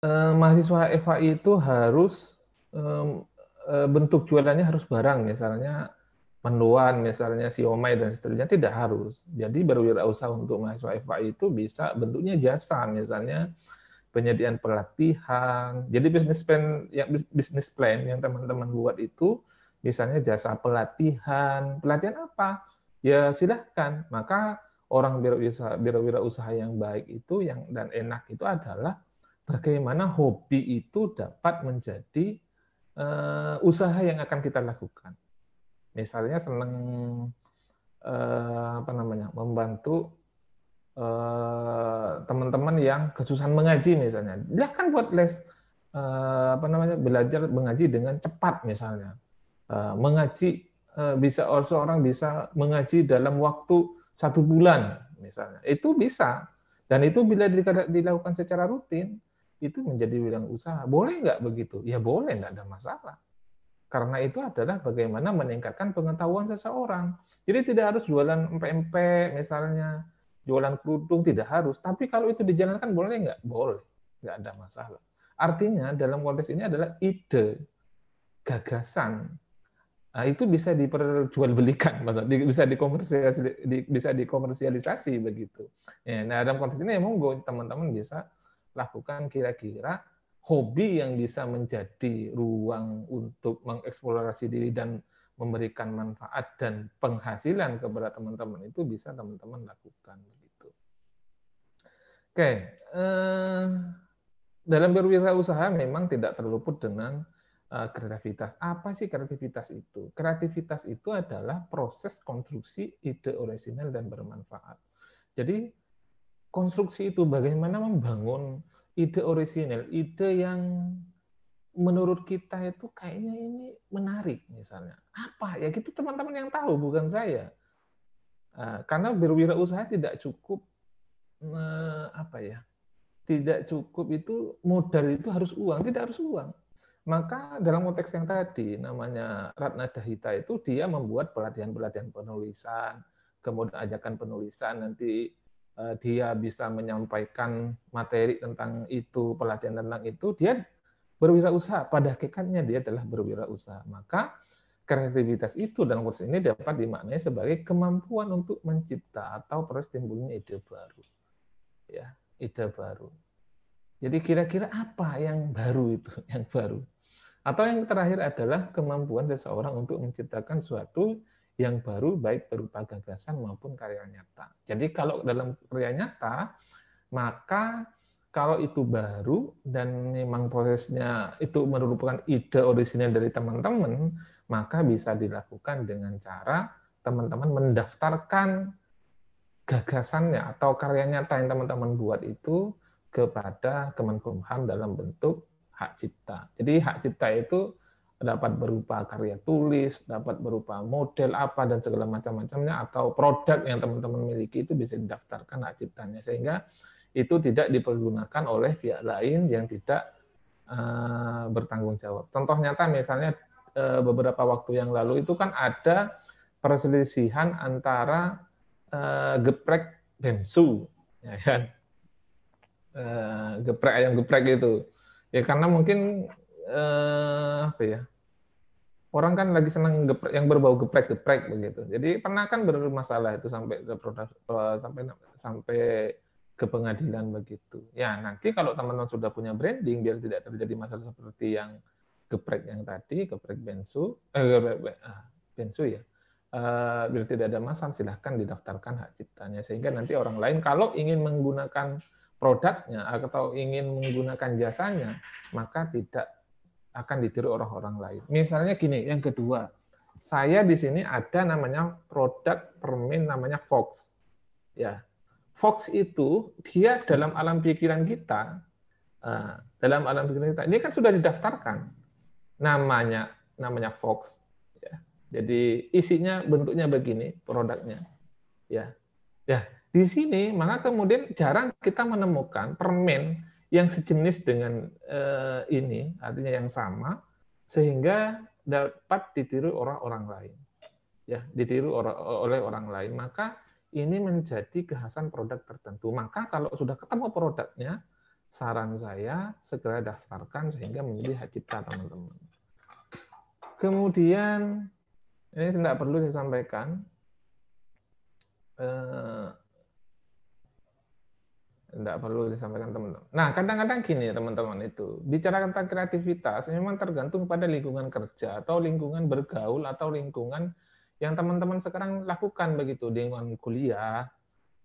Mahasiswa FAI itu harus bentuk jualannya harus barang, misalnya mendoan, misalnya siomay dan seterusnya, tidak harus. Jadi berwirausaha untuk mahasiswa FAI itu bisa bentuknya jasa, misalnya penyediaan pelatihan. Jadi bisnis plan yang teman-teman buat itu misalnya jasa pelatihan. Pelatihan apa? Ya silahkan. Maka orang berwirausaha yang baik itu dan enak itu adalah bagaimana hobi itu dapat menjadi usaha yang akan kita lakukan. Misalnya senang membantu teman-teman yang kesusahan mengaji misalnya, dia kan buat les belajar mengaji dengan cepat misalnya. Mengaji bisa seorang bisa mengaji dalam waktu 1 bulan misalnya, itu bisa. Dan itu bila dilakukan secara rutin itu menjadi bidang usaha. Boleh nggak begitu? Ya boleh, nggak ada masalah. Karena itu adalah bagaimana meningkatkan pengetahuan seseorang. Jadi tidak harus jualan empek-empek misalnya, jualan kerudung, tidak harus. Tapi kalau itu dijalankan boleh nggak? Boleh, nggak ada masalah. Artinya dalam konteks ini adalah ide, gagasan. Nah, itu bisa diperjualbelikan, bisa dikomersialisasi begitu. Ya, nah dalam konteks ini emang teman-teman bisa lakukan kira-kira hobi yang bisa menjadi ruang untuk mengeksplorasi diri dan memberikan manfaat dan penghasilan kepada teman-teman itu bisa teman-teman lakukan begitu. Oke, dalam berwirausaha memang tidak terluput dengan kreativitas. Apa sih kreativitas itu? Kreativitas itu adalah proses konstruksi ide orisinal dan bermanfaat. Jadi konstruksi itu bagaimana membangun ide orisinal, ide yang menurut kita itu kayaknya ini menarik misalnya. Apa? Ya gitu teman-teman yang tahu, bukan saya. Karena berwirausaha tidak cukup tidak cukup itu modal itu harus uang, tidak harus uang. Maka dalam konteks yang tadi namanya Ratna Dahita itu dia membuat pelatihan-pelatihan penulisan, kemudian ajakan penulisan, nanti dia bisa menyampaikan materi tentang itu, pelatihan tentang itu, dia berwirausaha. Pada hakikatnya dia adalah berwirausaha. Maka kreativitas itu dalam konteks ini dapat dimaknai sebagai kemampuan untuk mencipta atau proses timbulnya ide baru. Ya, ide baru. Jadi kira-kira apa yang baru itu, yang baru? Atau yang terakhir adalah kemampuan seseorang untuk menciptakan sesuatu yang baru, baik berupa gagasan maupun karya nyata. Jadi kalau dalam karya nyata, maka kalau itu baru dan memang prosesnya itu merupakan ide orisinal dari teman-teman, maka bisa dilakukan dengan cara teman-teman mendaftarkan gagasannya atau karya nyata yang teman-teman buat itu kepada Kemenkumham dalam bentuk hak cipta. Jadi hak cipta itu dapat berupa karya tulis, dapat berupa model apa dan segala macam-macamnya, atau produk yang teman-teman miliki itu bisa didaftarkan hak ciptanya, sehingga itu tidak dipergunakan oleh pihak lain yang tidak bertanggung jawab. Contoh nyata misalnya beberapa waktu yang lalu itu kan ada perselisihan antara geprek bensu, ya kan? Geprek ayam geprek itu. Ya karena mungkin apa ya? Orang kan lagi senang geprek yang berbau geprek-geprek begitu. Jadi pernah kan bermasalah itu sampai ke sampai ke pengadilan begitu. Ya nanti kalau teman-teman sudah punya branding biar tidak terjadi masalah seperti yang geprek yang tadi, geprek bensu, bensu ya. Biar tidak ada masalah silahkan didaftarkan hak ciptanya sehingga nanti orang lain kalau ingin menggunakan produknya atau ingin menggunakan jasanya maka tidak akan ditiru orang-orang lain. Misalnya gini, yang kedua, saya di sini ada namanya produk permen namanya Fox. Ya, Fox itu dia dalam alam pikiran kita, ini kan sudah didaftarkan namanya Fox. Ya. Jadi isinya bentuknya begini produknya. Ya, ya di sini maka kemudian jarang kita menemukan permen yang sejenis dengan ini, artinya yang sama, sehingga dapat ditiru orang-orang lain. Ya, ditiru oleh orang lain. Maka ini menjadi kekhasan produk tertentu. Maka kalau sudah ketemu produknya, saran saya segera daftarkan sehingga menjadi hak cipta teman-teman. Kemudian ini tidak perlu disampaikan. Tidak perlu disampaikan teman-teman. Nah, kadang-kadang gini teman-teman itu, bicara tentang kreativitas memang tergantung pada lingkungan kerja atau lingkungan bergaul atau lingkungan yang teman-teman sekarang lakukan begitu, lingkungan kuliah.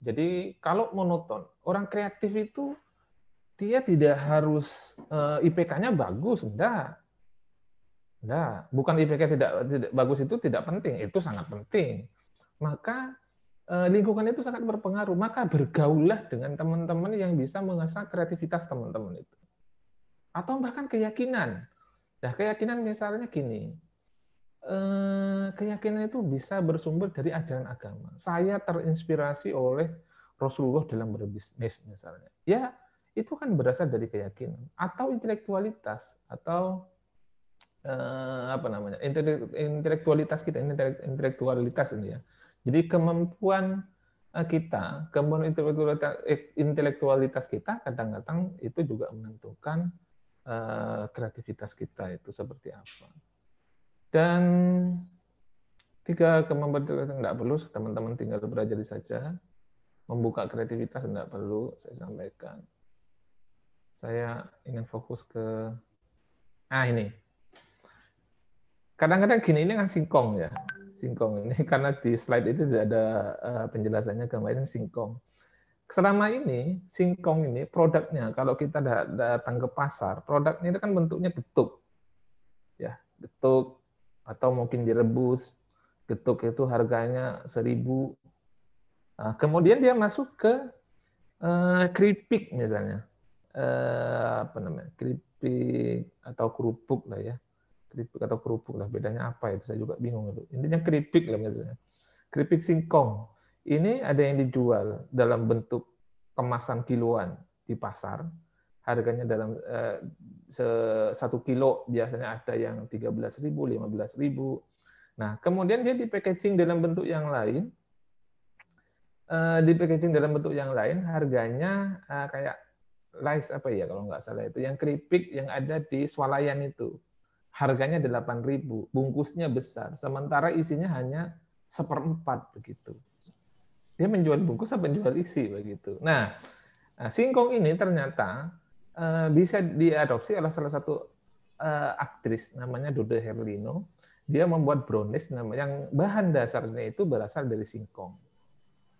Jadi kalau monoton, orang kreatif itu dia tidak harus IPK-nya bagus, enggak. Enggak, bukan IPK tidak bagus itu tidak penting, itu sangat penting. Maka lingkungan itu sangat berpengaruh. Maka bergaullah dengan teman-teman yang bisa mengasah kreativitas teman-teman itu. Atau bahkan keyakinan. Nah, keyakinan misalnya gini, keyakinan itu bisa bersumber dari ajaran agama. Saya terinspirasi oleh Rasulullah dalam berbisnis misalnya. Ya, itu kan berasal dari keyakinan. Atau intelektualitas, atau apa namanya, intelektualitas kita, intelektualitas ini ya. Jadi kemampuan kita, kemampuan intelektualitas kita kadang-kadang itu juga menentukan kreativitas kita itu seperti apa. Dan tiga kemampuan itu tidak perlu teman-teman tinggal belajar saja. Membuka kreativitas tidak perlu saya sampaikan. Saya ingin fokus ke ini. Kadang-kadang gini, ini kan singkong ya. Singkong ini karena di slide itu tidak ada penjelasannya, gambarnya singkong. Selama ini singkong ini produknya kalau kita datang ke pasar, produknya itu kan bentuknya getuk. Ya, getuk atau mungkin direbus. Getuk itu harganya 1.000. Kemudian dia masuk ke keripik misalnya. Apa namanya? Keripik atau kerupuk lah ya. Keripik atau kerupuk lah, bedanya apa itu saya juga bingung itu. Intinya keripik lah misalnya. Keripik singkong. Ini ada yang dijual dalam bentuk kemasan kiloan di pasar. Harganya dalam 1 kilo biasanya ada yang 13.000, 15.000. Nah, kemudian dia di packaging dalam bentuk yang lain. Harganya kayak Lays apa ya kalau nggak salah itu, yang keripik yang ada di swalayan itu. Harganya 8.000, bungkusnya besar, sementara isinya hanya 1/4 begitu. Dia menjual bungkus apa menjual isi begitu. Nah, singkong ini ternyata bisa diadopsi oleh salah satu aktris namanya Dude Herlino. Dia membuat brownies yang bahan dasarnya itu berasal dari singkong.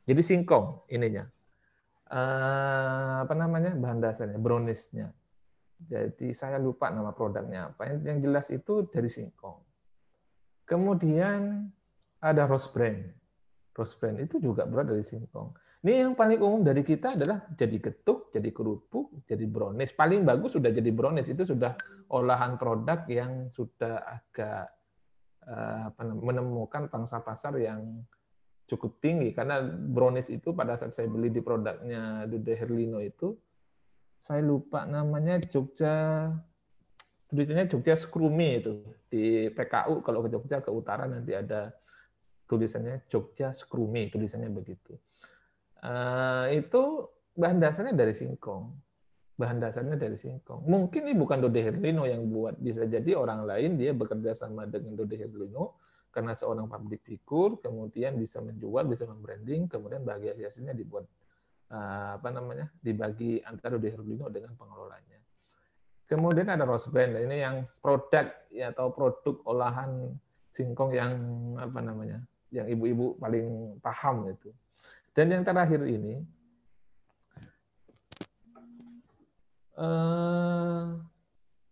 Jadi singkong ininya. Bahan dasarnya, browniesnya. Jadi saya lupa nama produknya apa. Yang jelas itu dari singkong. Kemudian ada rose bran. Rose bran itu juga berasal dari singkong. Ini yang paling umum dari kita adalah jadi getuk, jadi kerupuk, jadi brownies. Paling bagus sudah jadi brownies, itu sudah olahan produk yang sudah agak menemukan pangsa pasar yang cukup tinggi. Karena brownies itu pada saat saya beli di produknya Dude Herlino itu, saya lupa namanya, tulisannya Jogja Scrumi itu. Di PKU kalau ke Jogja ke utara nanti ada tulisannya Jogja Scrumi, tulisannya begitu. Itu bahan dasarnya dari singkong. Mungkin ini bukan Dude Herlino yang buat, bisa jadi orang lain dia bekerja sama dengan Dude Herlino karena seorang public figure, kemudian bisa menjual, bisa membranding, kemudian bagian hasilnya dibuat dibagi antara Dude Herlino dengan pengelolanya. Kemudian ada rose bran, ini yang produk atau produk olahan singkong yang yang ibu-ibu paling paham itu. Dan yang terakhir ini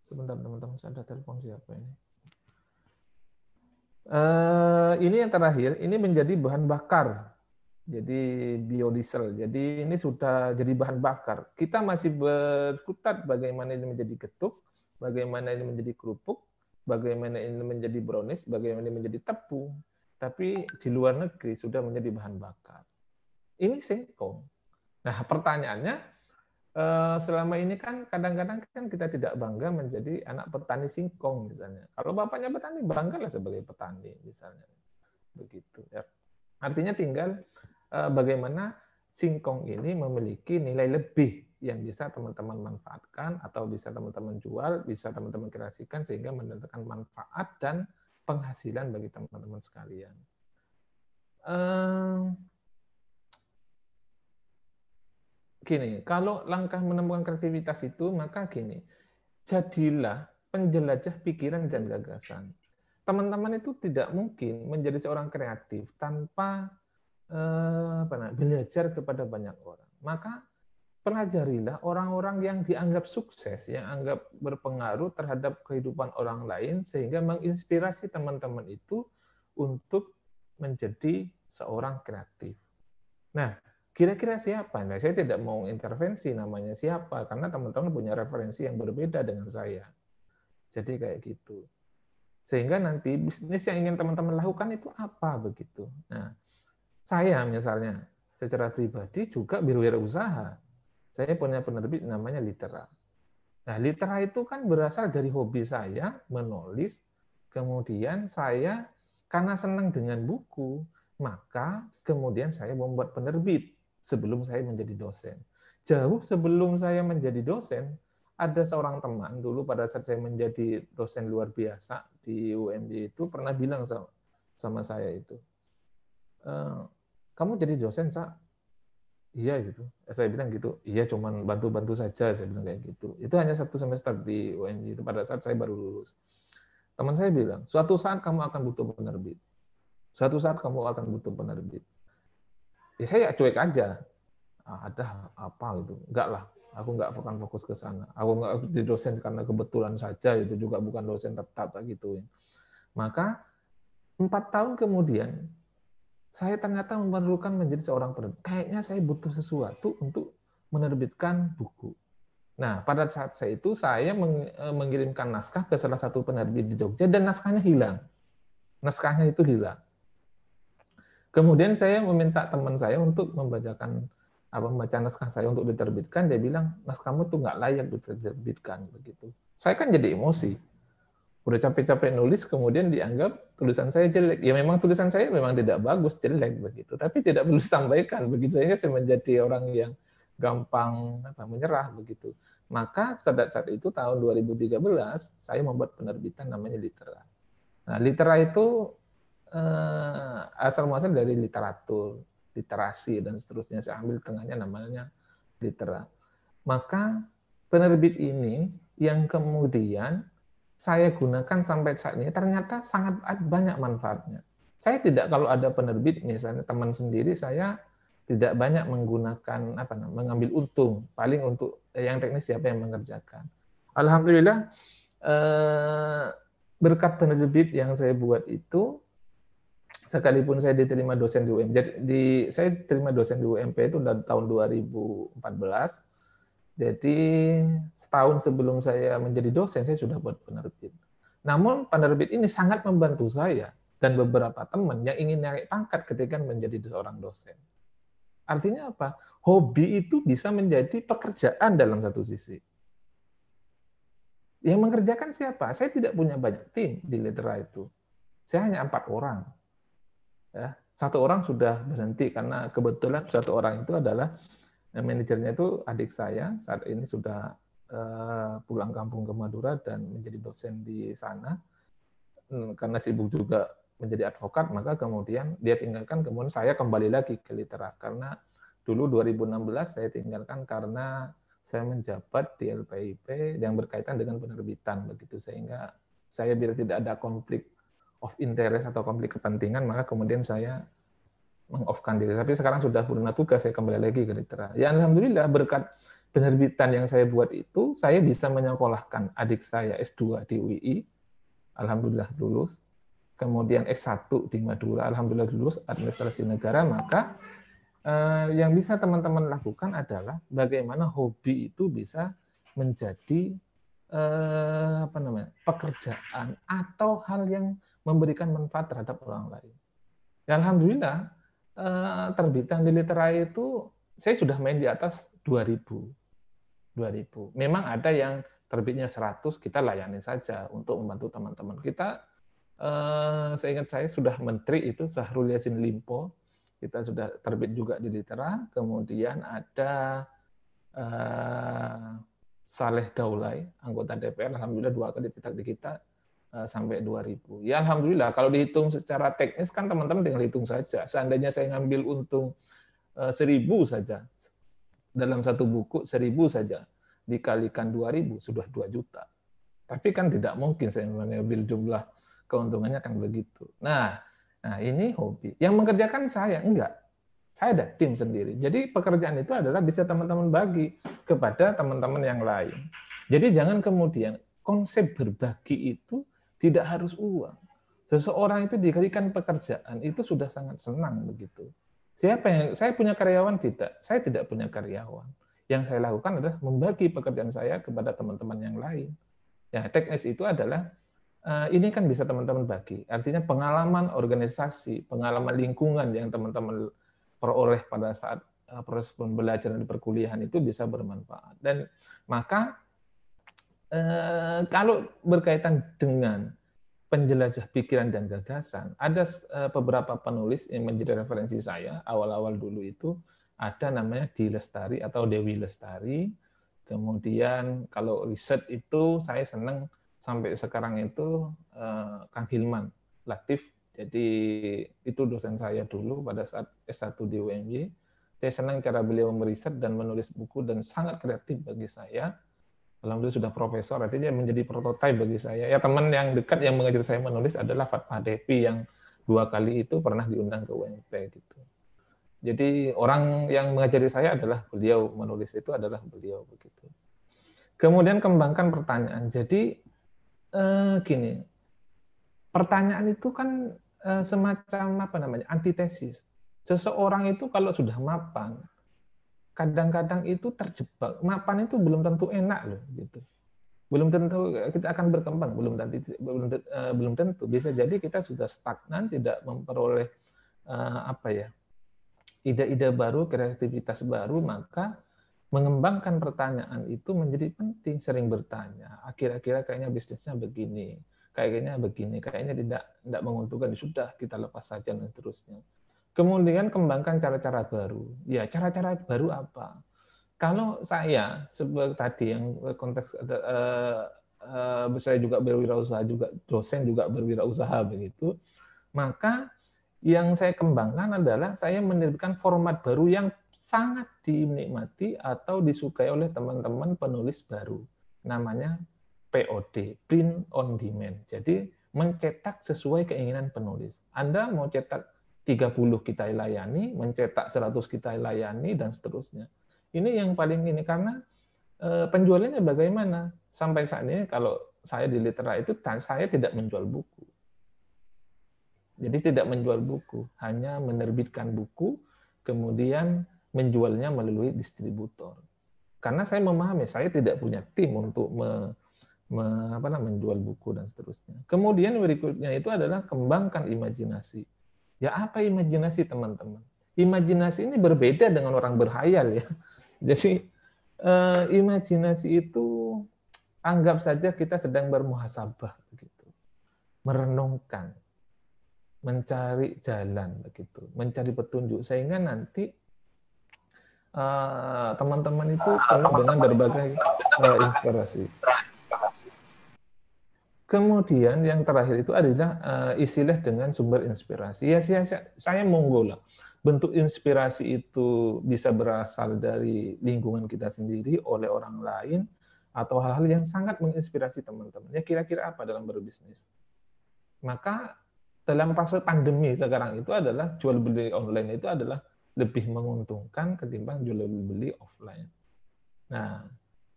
sebentar teman-teman, saya ada telepon siapa ini? Ini yang terakhir, ini menjadi bahan bakar. Jadi biodiesel. Jadi ini sudah jadi bahan bakar. Kita masih berkutat bagaimana ini menjadi getuk, bagaimana ini menjadi kerupuk, bagaimana ini menjadi brownies, bagaimana ini menjadi tepung. Tapi di luar negeri sudah menjadi bahan bakar. Ini singkong. Nah, pertanyaannya, selama ini kan kadang-kadang kan kita tidak bangga menjadi anak petani singkong misalnya. Kalau bapaknya petani, banggalah sebagai petani misalnya. Begitu ya. Artinya tinggal bagaimana singkong ini memiliki nilai lebih yang bisa teman-teman manfaatkan atau bisa teman-teman jual, bisa teman-teman kreasikan sehingga mendatangkan manfaat dan penghasilan bagi teman-teman sekalian. Gini, kalau langkah menemukan kreativitas itu, maka gini, jadilah penjelajah pikiran dan gagasan. Teman-teman itu tidak mungkin menjadi seorang kreatif tanpa belajar kepada banyak orang. Maka pelajarilah orang-orang yang dianggap sukses, yang anggap berpengaruh terhadap kehidupan orang lain, sehingga menginspirasi teman-teman itu untuk menjadi seorang kreatif. Nah, kira-kira siapa? Nah, saya tidak mau intervensi namanya siapa, karena teman-teman punya referensi yang berbeda dengan saya. Jadi kayak gitu. Sehingga nanti bisnis yang ingin teman-teman lakukan itu apa begitu. Nah, saya misalnya secara pribadi juga berwirausaha. Saya punya penerbit namanya Litera. Nah, Litera itu kan berasal dari hobi saya menulis, kemudian saya karena senang dengan buku, maka kemudian saya membuat penerbit sebelum saya menjadi dosen. Jauh sebelum saya menjadi dosen, ada seorang teman dulu pada saat saya menjadi dosen luar biasa di UMY itu pernah bilang sama saya itu, kamu jadi dosen, Sa? Iya gitu. Saya bilang gitu. Iya, cuman bantu-bantu saja. Saya bilang kayak gitu. Itu hanya 1 semester di UNJ itu pada saat saya baru lulus. Teman saya bilang, suatu saat kamu akan butuh penerbit. Suatu saat kamu akan butuh penerbit. Ya saya cuek aja. Ada apa gitu? Enggak lah. Aku enggak akan fokus ke sana. Aku enggak jadi dosen karena kebetulan saja. Itu juga bukan dosen tetap gitu. Maka 4 tahun kemudian saya ternyata memerlukan menjadi seorang penerbit. Kayaknya saya butuh sesuatu untuk menerbitkan buku. Nah, pada saat saya mengirimkan naskah ke salah satu penerbit di Jogja dan naskahnya hilang. Naskahnya itu hilang. Kemudian saya meminta teman saya untuk membaca naskah saya untuk diterbitkan. Dia bilang, naskahmu tuh nggak layak diterbitkan begitu. Saya kan jadi emosi. Udah capek-capek nulis, kemudian dianggap tulisan saya jelek. Ya memang tulisan saya memang tidak bagus, jelek begitu. Tapi tidak perlu disampaikan begitu. Sehingga saya menjadi orang yang gampang menyerah begitu. Maka saat itu tahun 2013 saya membuat penerbitan namanya Litera. Nah, Litera itu asal muasal dari literatur, literasi dan seterusnya. Saya ambil tengahnya namanya Litera. Maka penerbit ini yang kemudian saya gunakan sampai saat ini ternyata sangat banyak manfaatnya. Saya tidak, kalau ada penerbit misalnya teman sendiri, saya tidak banyak menggunakan mengambil untung, paling untuk yang teknis siapa yang mengerjakan. Alhamdulillah berkat penerbit yang saya buat itu, sekalipun saya diterima dosen di UMP, saya terima dosen di UMP itu dari tahun 2014. Jadi setahun sebelum saya menjadi dosen, saya sudah buat penerbit. Namun penerbit ini sangat membantu saya dan beberapa teman yang ingin naik pangkat ketika menjadi seorang dosen. Artinya apa? Hobi itu bisa menjadi pekerjaan dalam satu sisi. Yang mengerjakan siapa? Saya tidak punya banyak tim di Litera itu. Saya hanya 4 orang. Ya, 1 orang sudah berhenti karena kebetulan 1 orang itu adalah manajernya itu adik saya, saat ini sudah pulang kampung ke Madura dan menjadi dosen di sana. Karena sibuk juga menjadi advokat, maka kemudian dia tinggalkan, kemudian saya kembali lagi ke Litera. Karena dulu 2016 saya tinggalkan karena saya menjabat di LPIP yang berkaitan dengan penerbitan begitu, sehingga saya biar tidak ada konflik of interest atau konflik kepentingan, maka kemudian saya meng-off-kan diri. Tapi sekarang sudah purna tugas, saya kembali lagi ke Litera. Ya alhamdulillah berkat penerbitan yang saya buat itu, saya bisa menyekolahkan adik saya S2 di UI, alhamdulillah lulus. Kemudian S1 di Madura, alhamdulillah lulus administrasi negara. Maka yang bisa teman-teman lakukan adalah bagaimana hobi itu bisa menjadi pekerjaan atau hal yang memberikan manfaat terhadap orang lain. Ya, alhamdulillah terbitan di Litera itu saya sudah main di atas 2000. Memang ada yang terbitnya 100, kita layani saja untuk membantu teman-teman. Kita seingat saya sudah menteri itu Syahrul Yassin Limpo, kita sudah terbit juga di Litera. Kemudian ada Saleh Daulay, anggota DPR, alhamdulillah 2 kali cetak di kita sampai 2000. Ya alhamdulillah, kalau dihitung secara teknis kan teman-teman tinggal hitung saja. Seandainya saya ngambil untung 1.000 saja dalam satu buku, 1.000 saja dikalikan 2.000 sudah 2 juta. Tapi kan tidak mungkin saya mengambil jumlah keuntungannya kan begitu. Nah ini hobi. Yang mengerjakan saya enggak. Saya ada tim sendiri. Jadi pekerjaan itu adalah bisa teman-teman bagi kepada teman-teman yang lain. Jadi jangan kemudian konsep berbagi itu tidak harus uang. Seseorang itu diberikan pekerjaan itu sudah sangat senang begitu. Siapa yang saya punya karyawan tidak? Saya tidak punya karyawan. Yang saya lakukan adalah membagi pekerjaan saya kepada teman-teman yang lain. Ya, teknis itu adalah ini kan bisa teman-teman bagi. Artinya pengalaman organisasi, pengalaman lingkungan yang teman-teman peroleh pada saat proses pembelajaran di perkuliahan itu bisa bermanfaat. Dan maka kalau berkaitan dengan penjelajah pikiran dan gagasan, ada beberapa penulis yang menjadi referensi saya awal-awal dulu itu, ada namanya Di Lestari atau Dewi Lestari. Kemudian kalau riset itu saya senang sampai sekarang itu Kang Hilman Latif. Jadi itu dosen saya dulu pada saat S1 di UMY. Saya senang cara beliau meriset dan menulis buku dan sangat kreatif bagi saya. Alhamdulillah sudah profesor, artinya menjadi prototipe bagi saya. Ya teman yang dekat yang mengajar saya menulis adalah Fatma Devi yang 2 kali itu pernah diundang ke UMP gitu. Jadi orang yang mengajari saya adalah beliau, menulis itu adalah beliau begitu. Kemudian kembangkan pertanyaan. Jadi gini, pertanyaan itu kan semacam apa namanya antitesis. Seseorang itu kalau sudah mapan, kadang-kadang itu terjebak. Mapan itu belum tentu enak loh, gitu. Belum tentu kita akan berkembang, belum tentu. Bisa jadi kita sudah stagnan, tidak memperoleh ide-ide baru, kreativitas baru, maka mengembangkan pertanyaan itu menjadi penting. Sering bertanya, kira-kira kayaknya bisnisnya begini, kayaknya begini, kayaknya tidak menguntungkan, sudah kita lepas saja dan seterusnya. Kemudian kembangkan cara-cara baru. Ya, cara-cara baru apa? Kalau saya seperti tadi yang konteks saya juga berwirausaha, juga dosen juga berwirausaha begitu, maka yang saya kembangkan adalah saya menerbitkan format baru yang sangat dinikmati atau disukai oleh teman-teman penulis baru. Namanya POD, Print on Demand. Jadi mencetak sesuai keinginan penulis. Anda mau cetak 30 kita layani, mencetak 100 kita layani, dan seterusnya. Ini yang paling ini, karena penjualannya bagaimana? Sampai saat ini kalau saya di Litera itu, saya tidak menjual buku. Jadi tidak menjual buku, hanya menerbitkan buku, kemudian menjualnya melalui distributor. Karena saya memahami, saya tidak punya tim untuk menjual buku dan seterusnya. Kemudian berikutnya itu adalah kembangkan imajinasi. Ya apa imajinasi teman-teman? Imajinasi ini berbeda dengan orang berhayal ya. Jadi imajinasi itu anggap saja kita sedang bermuhasabah begitu. Merenungkan, mencari jalan begitu, mencari petunjuk sehingga nanti teman-teman itu penuh dengan berbagai inspirasi. Kemudian yang terakhir itu adalah isilah dengan sumber inspirasi. Ya saya monggo lah. Bentuk inspirasi itu bisa berasal dari lingkungan kita sendiri, oleh orang lain, atau hal-hal yang sangat menginspirasi teman-teman. Ya kira-kira apa dalam berbisnis? Maka dalam fase pandemi sekarang itu adalah jual beli online itu adalah lebih menguntungkan ketimbang jual beli offline. Nah,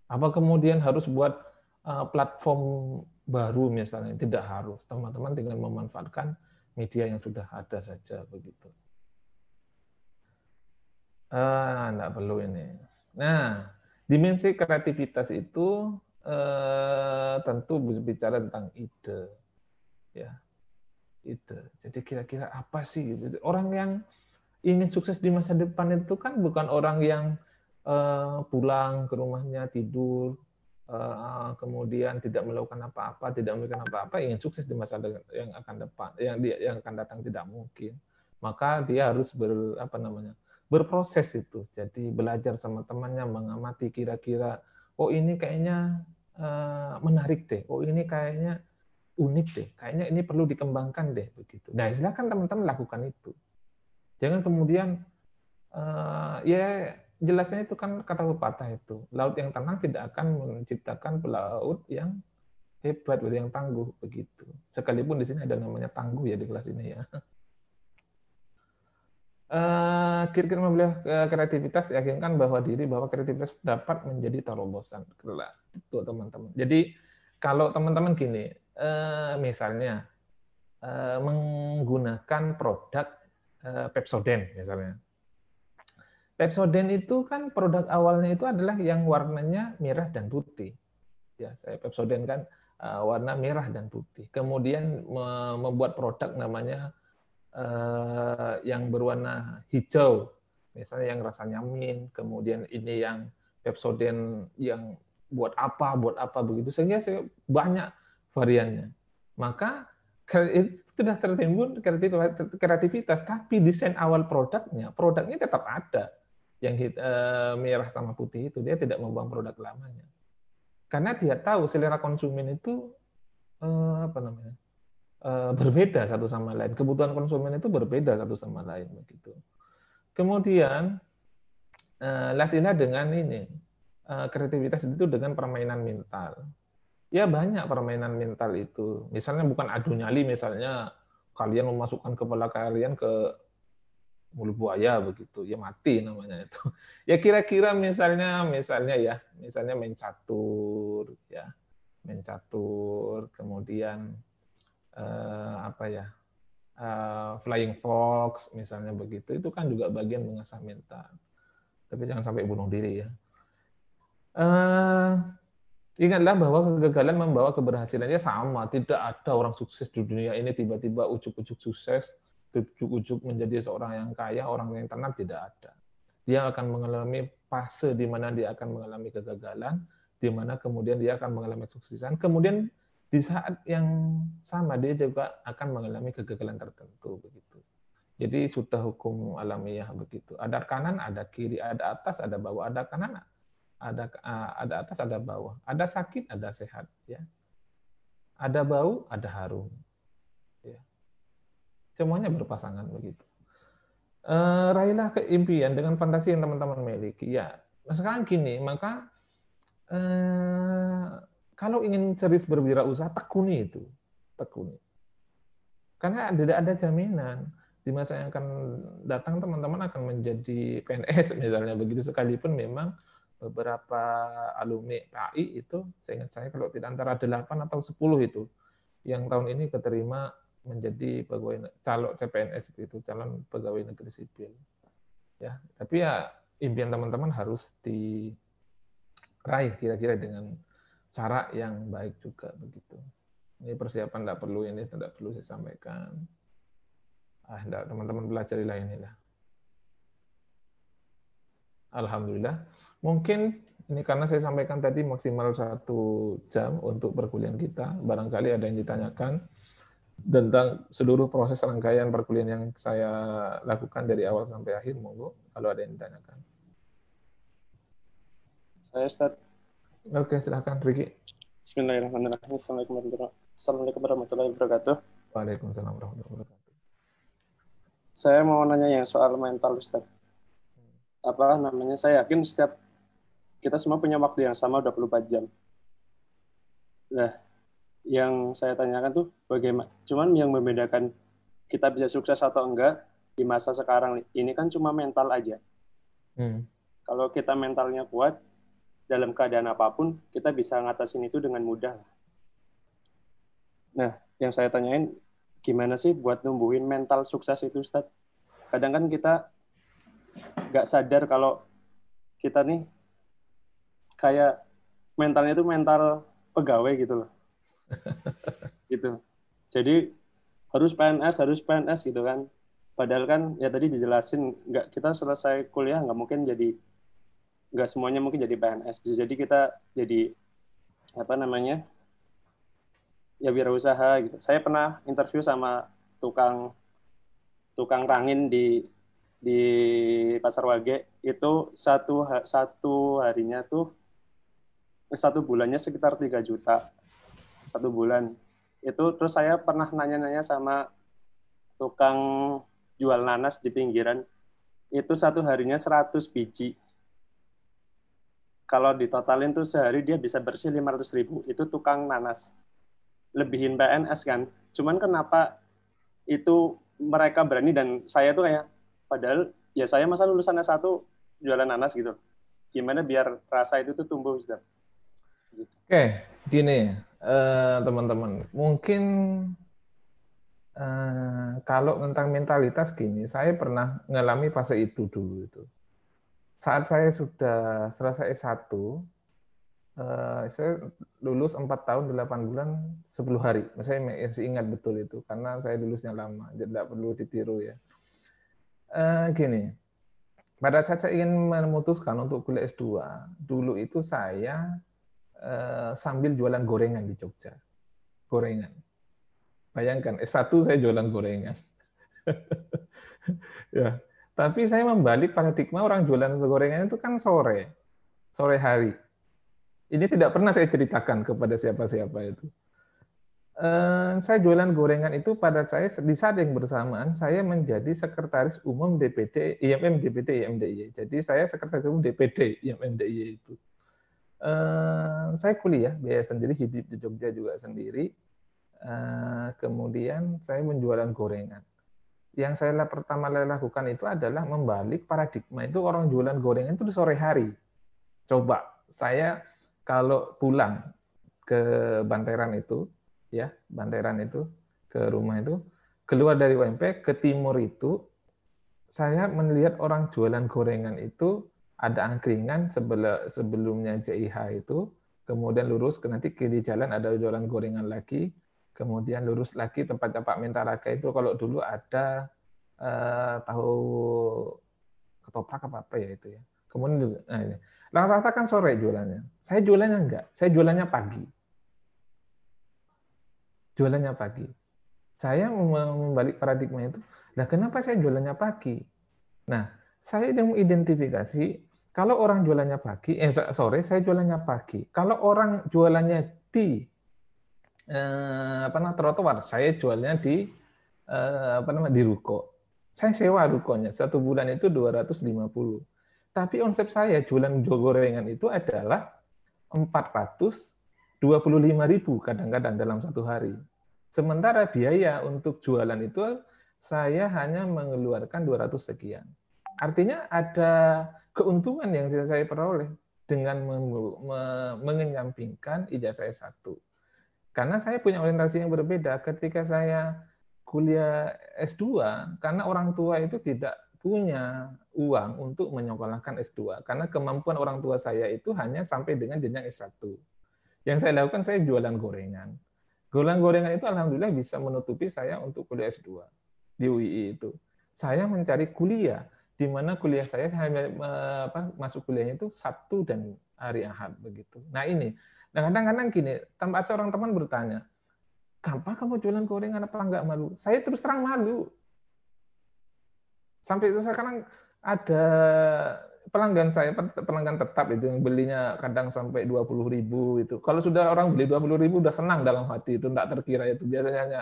apa kemudian harus buat platform baru misalnya? Tidak harus. Teman-teman tinggal memanfaatkan media yang sudah ada saja begitu. Enggak perlu ini. Nah, dimensi kreativitas itu tentu bicara tentang ide, ya. Ide. Jadi kira-kira apa sih? Orang yang ingin sukses di masa depan itu kan bukan orang yang pulang ke rumahnya tidur, kemudian tidak melakukan apa-apa, tidak memberikan apa-apa, ingin sukses di masa yang akan datang tidak mungkin. Maka dia harus berproses itu. Jadi belajar sama temannya, mengamati kira-kira, oh ini kayaknya menarik deh, oh ini kayaknya unik deh, kayaknya ini perlu dikembangkan deh begitu. Nah, silakan teman-teman lakukan itu. Jangan kemudian ya jelasnya itu kan kata pepatah itu, laut yang tenang tidak akan menciptakan pelaut yang hebat, yang tangguh begitu. Sekalipun di sini ada namanya tangguh ya di kelas ini ya. Kira-kira membeli kreativitas, yakinkan bahwa kreativitas dapat menjadi terobosan kelas itu teman-teman. Jadi kalau teman-teman gini, misalnya menggunakan produk Pepsodent misalnya. Pepsodent itu kan produk awalnya itu adalah yang warnanya merah dan putih. Ya, saya Pepsodent kan warna merah dan putih. Kemudian membuat produk namanya yang berwarna hijau, misalnya yang rasanya mint, kemudian ini yang Pepsodent yang buat apa begitu, sehingga banyak variannya. Maka itu sudah tertimbun kreativitas, tapi desain awal produknya tetap ada, yang merah sama putih itu, dia tidak membuang produk lamanya, karena dia tahu selera konsumen itu apa namanya, berbeda satu sama lain. Kebutuhan konsumen itu berbeda satu sama lain begitu. Kemudian latihlah dengan ini kreativitas itu dengan permainan mental. Ya banyak permainan mental itu. Misalnya bukan adu nyali, misalnya kalian memasukkan kepala kalian ke mulut buaya begitu, ya mati namanya itu. Ya kira-kira misalnya main catur ya. Main catur, kemudian Flying Fox misalnya begitu, itu kan juga bagian mengasah mental. Tapi jangan sampai bunuh diri ya. Ingatlah bahwa kegagalan membawa keberhasilannya sama. Tidak ada orang sukses di dunia ini tiba-tiba ujuk-ujuk sukses, ujuk-ujuk menjadi seorang yang kaya, orang yang tenang, tidak ada. Dia akan mengalami fase di mana dia akan mengalami kegagalan, di mana kemudian dia akan mengalami kesuksesan, kemudian di saat yang sama dia juga akan mengalami kegagalan tertentu begitu. Jadi sudah hukum alamiah begitu. Ada kanan, ada kiri, ada atas, ada bawah, ada kanan, ada atas, ada bawah, ada sakit, ada sehat, ya. Ada bau, ada harum, ya. Semuanya berpasangan begitu. Raihlah keimpian dengan fantasi yang teman-teman miliki, ya. Nah, sekarang gini, maka kalau ingin serius berwirausaha, tekuni itu, tekuni. Karena tidak ada jaminan di masa yang akan datang teman-teman akan menjadi PNS misalnya begitu, sekalipun memang beberapa alumni PAI itu, seingat saya kalau tidak antara 8 atau 10 itu yang tahun ini keterima menjadi pegawai calon CPNS itu, calon pegawai negeri sipil. Ya, tapi ya impian teman-teman harus diraih kira-kira dengan cara yang baik juga begitu. Ini persiapan tidak perlu saya sampaikan. Teman-teman pelajarilah inilah. Alhamdulillah. Mungkin ini karena saya sampaikan tadi maksimal 1 jam untuk perkuliahan kita. Barangkali ada yang ditanyakan tentang seluruh proses rangkaian perkuliahan yang saya lakukan dari awal sampai akhir. Monggo kalau ada yang ditanyakan. Saya Ustaz. Oke, silakan Riki. Bismillahirrahmanirrahim. Assalamualaikum warahmatullahi wabarakatuh. Waalaikumsalam warahmatullahi wabarakatuh. Saya mau nanya yang soal mental, Ustaz. Saya yakin setiap kita semua punya waktu yang sama 24 jam. Nah, yang saya tanyakan tuh bagaimana, cuman yang membedakan kita bisa sukses atau enggak di masa sekarang ini kan cuma mental aja. Kalau kita mentalnya kuat, dalam keadaan apapun, kita bisa ngatasin itu dengan mudah. Nah, yang saya tanyain, gimana sih buat numbuhin mental sukses itu, Ustaz? Kadang kan kita nggak sadar kalau kita nih kayak mentalnya itu mental pegawai gitu loh. Gitu. Jadi harus PNS gitu kan. Padahal kan ya tadi dijelasin, nggak, kita selesai kuliah nggak semuanya mungkin jadi PNS. Bisa jadi kita jadi ya wirausaha gitu. Saya pernah interview sama tukang rangin di di Pasar Wage itu satu harinya tuh 1 bulannya sekitar 3 juta 1 bulan itu. Terus saya pernah nanya-nanya sama tukang jual nanas di pinggiran, itu 1 harinya 100 biji. Kalau ditotalin tuh sehari dia bisa bersih 500.000. Itu tukang nanas. Lebihin PNS kan. Cuman kenapa itu mereka berani dan saya tuh kayak, padahal ya saya masa lulusan S1 jualan nanas gitu. Gimana biar rasa itu tuh tumbuh, Ustaz? Gitu. Oke, gini teman-teman. Mungkin kalau tentang mentalitas gini, saya pernah mengalami fase itu dulu itu. Saat saya sudah selesai S1, saya lulus 4 tahun 8 bulan 10 hari. Saya masih ingat betul itu karena saya lulusnya lama, jadi tidak perlu ditiru ya. Gini, pada saat saya ingin memutuskan untuk kuliah S2, dulu itu saya sambil jualan gorengan di Jogja. Gorengan. Bayangkan, S1 saya jualan gorengan. Ya, tapi saya membalik paradigma orang jualan gorengan itu kan sore hari. Ini tidak pernah saya ceritakan kepada siapa-siapa itu. Saya jualan gorengan itu pada saya di saat yang bersamaan saya menjadi sekretaris umum DPD IMM DPD IMDIY. Jadi saya sekretaris umum DPD IMMDIY itu. Saya kuliah biaya sendiri, hidup di Jogja juga sendiri. Kemudian saya menjualan gorengan. Yang saya pertama lakukan itu adalah membalik paradigma itu orang jualan gorengan itu di sore hari. Coba saya kalau pulang ke Banteran itu, ya Banteran itu ke rumah itu, keluar dari UMP ke timur itu, saya melihat orang jualan gorengan itu ada angkringan sebelumnya JIH itu, kemudian lurus ke nanti kiri jalan ada jualan gorengan lagi, kemudian lurus lagi tempatnya Pak Mentaraga itu kalau dulu ada tahu ketoprak apa ya itu ya. Kemudian nah ini. Rata-rata kan sore jualannya. Saya jualannya enggak, saya jualannya pagi. Jualannya pagi. Saya membalik paradigma itu. Nah, kenapa saya jualannya pagi? Nah, saya yang mengidentifikasi kalau orang jualannya pagi, sore saya jualannya pagi. Kalau orang jualannya di trotoar, saya jualnya di di ruko. Saya sewa rukonya 1 bulan itu 250. Tapi konsep saya jualan gorengan itu adalah 425.000 kadang-kadang dalam 1 hari. Sementara biaya untuk jualan itu saya hanya mengeluarkan 200 sekian. Artinya ada keuntungan yang saya peroleh dengan mengenyampingkan ijazah S1. Karena saya punya orientasi yang berbeda ketika saya kuliah S2, karena orang tua itu tidak punya uang untuk menyekolahkan S2, karena kemampuan orang tua saya itu hanya sampai dengan jenjang S1. Yang saya lakukan, saya jualan gorengan. Jualan gorengan itu alhamdulillah bisa menutupi saya untuk kuliah S2 di UII itu. Saya mencari kuliah, di mana kuliah saya masuk kuliahnya itu Sabtu dan hari Ahad begitu. Nah ini, kadang-kadang gini, tanpa seorang teman bertanya, gampang kamu jualan gorengan apa enggak malu? Saya terus terang malu. Sampai itu sekarang ada pelanggan saya, pelanggan tetap itu yang belinya kadang sampai 20.000 itu. Kalau sudah orang beli 20.000 udah senang dalam hati itu, enggak terkira itu. Biasanya hanya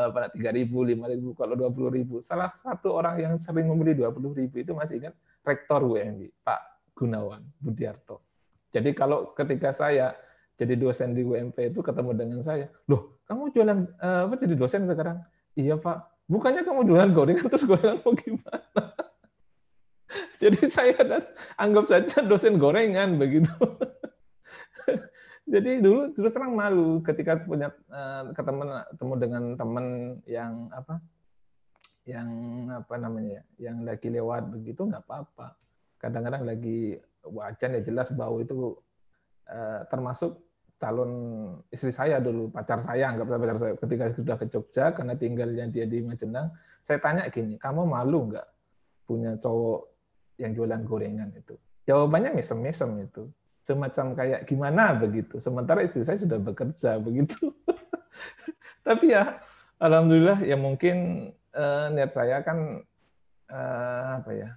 pada 3.000, 5.000, kalau 20.000. Salah satu orang yang sering membeli 20.000 itu masih ingat Rektor UMI, Pak Gunawan Budiarto. Jadi kalau ketika saya jadi dosen di UMP itu ketemu dengan saya, loh kamu jualan jadi dosen sekarang? Iya Pak, bukannya kamu jualan gorengan terus gorengan mau gimana? Jadi saya anggap saja dosen gorengan begitu. Jadi dulu terus terang malu ketika punya ketemu dengan teman yang yang lagi lewat begitu nggak apa-apa. Kadang-kadang lagi wajan ya jelas bau itu termasuk calon istri saya dulu, pacar saya, anggap pacar saya, ketika sudah ke Jogja, karena tinggalnya dia di Majenang, saya tanya gini, kamu malu nggak punya cowok yang jualan gorengan itu? Jawabannya mesem-mesem itu. Semacam kayak gimana begitu. Sementara istri saya sudah bekerja begitu. Tapi ya, alhamdulillah ya mungkin niat saya kan apa ya?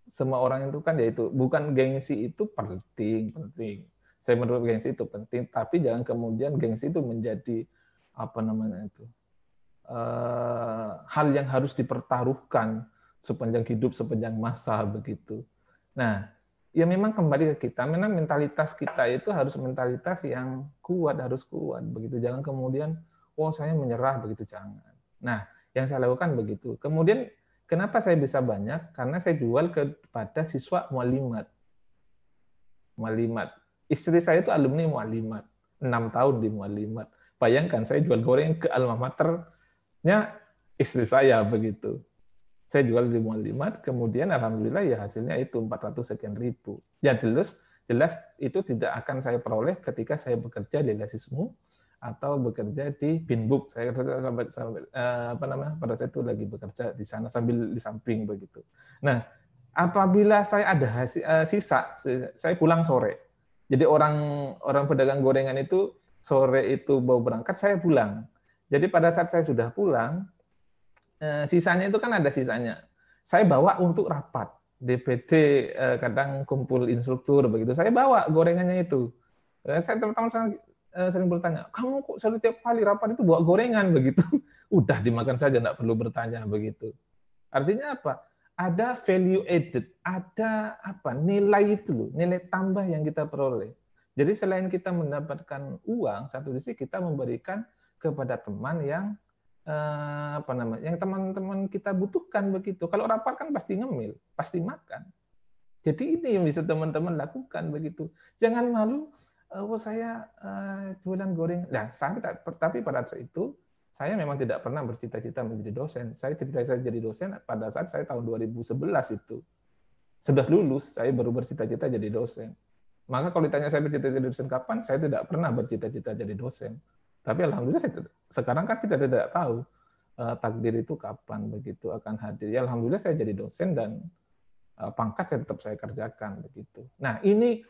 Semua orang itu kan yaitu bukan gengsi itu penting. Saya menurut gengsi itu penting, tapi jangan kemudian gengsi itu menjadi apa namanya itu hal yang harus dipertaruhkan sepanjang hidup, sepanjang masa begitu. Nah, ya memang kembali ke kita, memang mentalitas kita itu harus mentalitas yang kuat, harus kuat begitu. Jangan kemudian, oh saya menyerah begitu, jangan. Nah, yang saya lakukan begitu. Kemudian kenapa saya bisa banyak? Karena saya jual kepada siswa mualimat. Mualimat. Istri saya itu alumni mualimat, 6 tahun di mualimat. Bayangkan saya jual goreng ke alma maternya istri saya begitu. Saya jual di mualimat, kemudian alhamdulillah ya hasilnya itu 400 sekian ribu. Ya jelas itu tidak akan saya peroleh ketika saya bekerja di Lesismu atau bekerja di Binbook. Saya pada saat itu lagi bekerja di sana sambil di samping begitu. Nah, apabila saya ada sisa, saya pulang sore. Jadi orang pedagang gorengan itu sore itu mau berangkat, saya pulang. Jadi pada saat saya sudah pulang, sisanya itu kan ada sisanya. Saya bawa untuk rapat DPD, kadang kumpul instruktur begitu. Saya bawa gorengannya itu. Saya teman-teman sering bertanya, kamu kok setiap kali rapat itu bawa gorengan begitu? Udah dimakan saja, enggak perlu bertanya begitu. Artinya apa? Ada value added, ada apa? Nilai itu loh, nilai tambah yang kita peroleh. Jadi selain kita mendapatkan uang, satu sisi kita memberikan kepada teman yang apa namanya, yang teman-teman kita butuhkan begitu. Kalau rapat kan pasti ngemil, pasti makan. Jadi ini yang bisa teman-teman lakukan begitu. Jangan malu, oh saya jualan goreng. Nah, tapi pada saat itu saya memang tidak pernah bercita-cita menjadi dosen. Saya cita-cita jadi dosen pada saat saya tahun 2011 itu. Sudah lulus, saya baru bercita-cita jadi dosen. Maka kalau ditanya saya bercita-cita jadi dosen kapan, saya tidak pernah bercita-cita jadi dosen. Tapi alhamdulillah sekarang kan kita tidak tahu takdir itu kapan begitu akan hadir. Ya alhamdulillah saya jadi dosen dan pangkat saya tetap saya kerjakan begitu. Nah, ini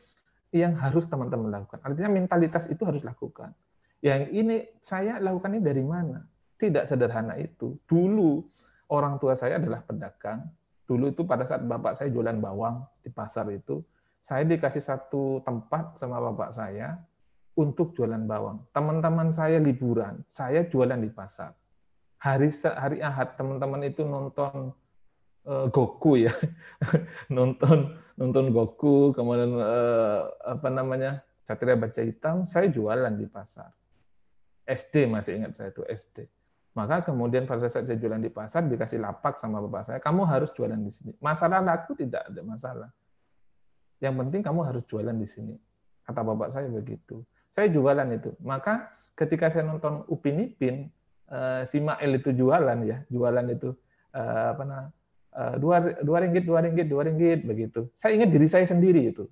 yang harus teman-teman lakukan. Artinya mentalitas itu harus lakukan. Yang ini saya lakukan ini dari mana? Tidak sederhana itu. Dulu orang tua saya adalah pedagang. Dulu itu pada saat bapak saya jualan bawang di pasar itu, saya dikasih satu tempat sama bapak saya untuk jualan bawang. Teman-teman saya liburan, saya jualan di pasar. Hari Ahad teman-teman itu nonton Goku ya, nonton Goku, kemudian apa namanya Satria Baja Hitam, saya jualan di pasar. SD masih ingat saya itu SD. Maka kemudian pada saat saya jualan di pasar dikasih lapak sama bapak saya, kamu harus jualan di sini. Masalah laku tidak ada masalah. Yang penting kamu harus jualan di sini. Kata bapak saya begitu. Saya jualan itu. Maka ketika saya nonton Upin Ipin, si Mael itu jualan itu apa namanya? Dua ringgit begitu. Saya ingat diri saya sendiri itu.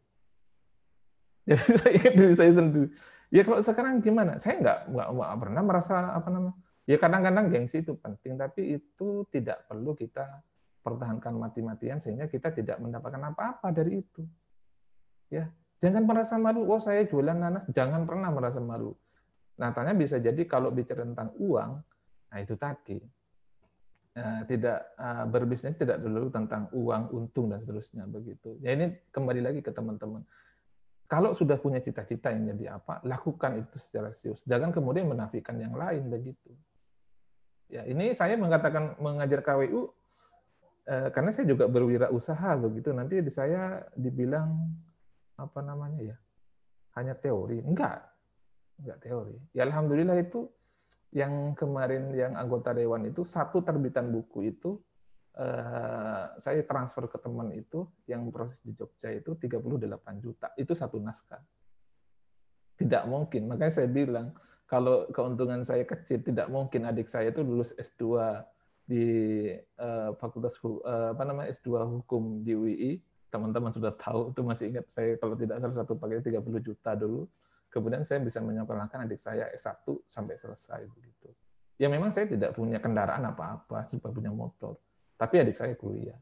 Jadi saya ingat diri saya sendiri. Ya kalau sekarang gimana? Saya nggak pernah merasa apa namanya. Ya kadang-kadang gengsi itu penting, tapi itu tidak perlu kita pertahankan mati-matian sehingga kita tidak mendapatkan apa-apa dari itu. Ya, jangan merasa malu. Oh, saya jualan nanas. Jangan pernah merasa malu. Nyatanya bisa jadi kalau bicara tentang uang, nah itu tadi tidak berbisnis tidak dulu tentang uang, untung dan seterusnya begitu. Ya ini kembali lagi ke teman-teman. Kalau sudah punya cita-cita yang jadi apa, lakukan itu secara serius. Jangan kemudian menafikan yang lain begitu. Ya ini saya mengatakan mengajar KWU karena saya juga berwirausaha begitu. Nanti saya dibilang apa namanya ya, hanya teori. Enggak teori. Ya alhamdulillah itu yang kemarin yang anggota dewan itu satu terbitan buku itu saya transfer ke teman itu yang proses di Jogja itu 38 juta. Itu satu naskah. Tidak mungkin. Makanya saya bilang kalau keuntungan saya kecil, tidak mungkin adik saya itu lulus S2 di Fakultas apa namanya S2 Hukum di UI. Teman-teman sudah tahu, itu masih ingat saya kalau tidak salah satu paket 30 juta dulu. Kemudian saya bisa menyekolahkan adik saya S1 sampai selesai begitu. Ya memang saya tidak punya kendaraan apa-apa, cuma punya motor. Tapi adik saya kuliah.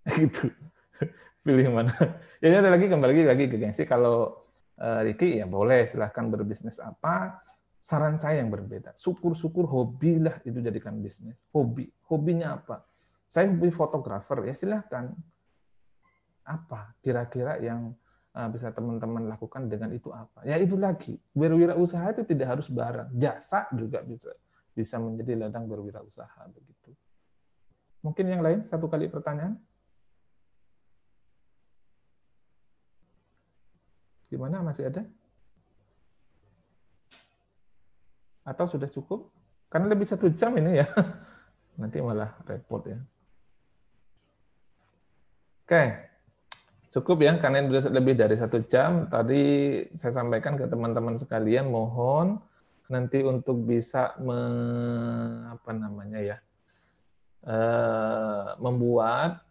Gitu. Pilih mana? Ya ada lagi kembali lagi ke gengsi. Kalau Ricky ya boleh silahkan berbisnis apa. Saran saya yang berbeda. Syukur-syukur hobilah itu jadikan bisnis. Hobinya apa? Saya fotografer, ya silahkan. Apa kira-kira yang bisa teman-teman lakukan dengan itu apa? Ya itu lagi, berwirausaha itu tidak harus barang, jasa juga bisa menjadi ladang berwirausaha begitu. Mungkin yang lain satu kali pertanyaan. Gimana, masih ada? Atau sudah cukup? Karena lebih 1 jam ini ya. Nanti malah repot ya. Oke, cukup ya, karena sudah lebih dari 1 jam. Tadi saya sampaikan ke teman-teman sekalian, mohon nanti untuk bisa membuat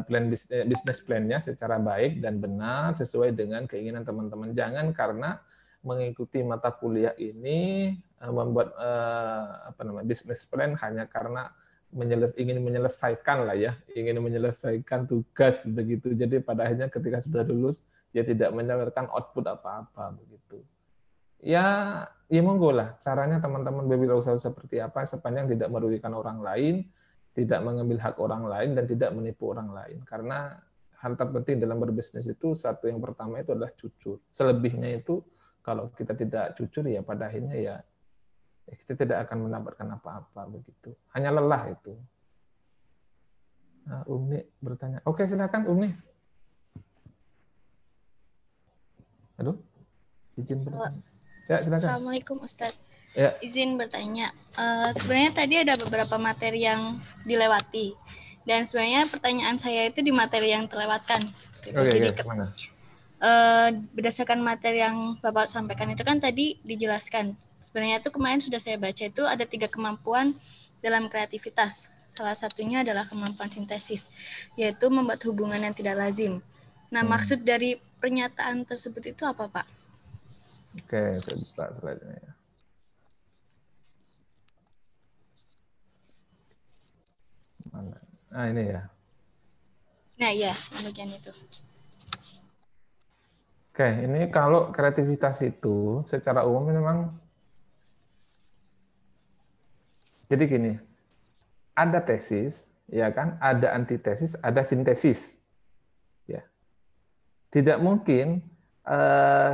plan bisnis plan-nya secara baik dan benar sesuai dengan keinginan teman-teman. Jangan karena mengikuti mata kuliah ini membuat bisnis plan hanya karena ingin menyelesaikan tugas begitu. Jadi pada akhirnya ketika sudah lulus dia tidak menyalurkan output apa-apa begitu. Ya monggo lah caranya teman-teman berwirausaha seperti apa sepanjang tidak merugikan orang lain, tidak mengambil hak orang lain, dan tidak menipu orang lain. Karena hal terpenting dalam berbisnis itu, satu yang pertama itu adalah jujur. Selebihnya itu kalau kita tidak jujur ya pada akhirnya ya kita tidak akan mendapatkan apa-apa begitu. Hanya lelah itu. Nah, Umi bertanya. Oke, silakan Umi. Aduh, izin bertanya. Ya, silakan. Assalamualaikum Ustadz. Ya. Izin bertanya, sebenarnya tadi ada beberapa materi yang dilewati, dan sebenarnya pertanyaan saya itu di materi yang terlewatkan. Jadi mana? Berdasarkan materi yang Bapak sampaikan itu kan tadi dijelaskan. Sebenarnya itu kemarin sudah saya baca itu ada 3 kemampuan dalam kreativitas. Salah satunya adalah kemampuan sintesis, yaitu membuat hubungan yang tidak lazim. Nah, maksud dari pernyataan tersebut itu apa, Pak? Oke, saya buka slide-nya ya. Mana? Nah, ini ya. Nah, iya, bagian itu. Oke, ini kalau kreativitas itu secara umum memang jadi gini. Ada tesis, ya kan? Ada antitesis, ada sintesis. Ya. Tidak mungkin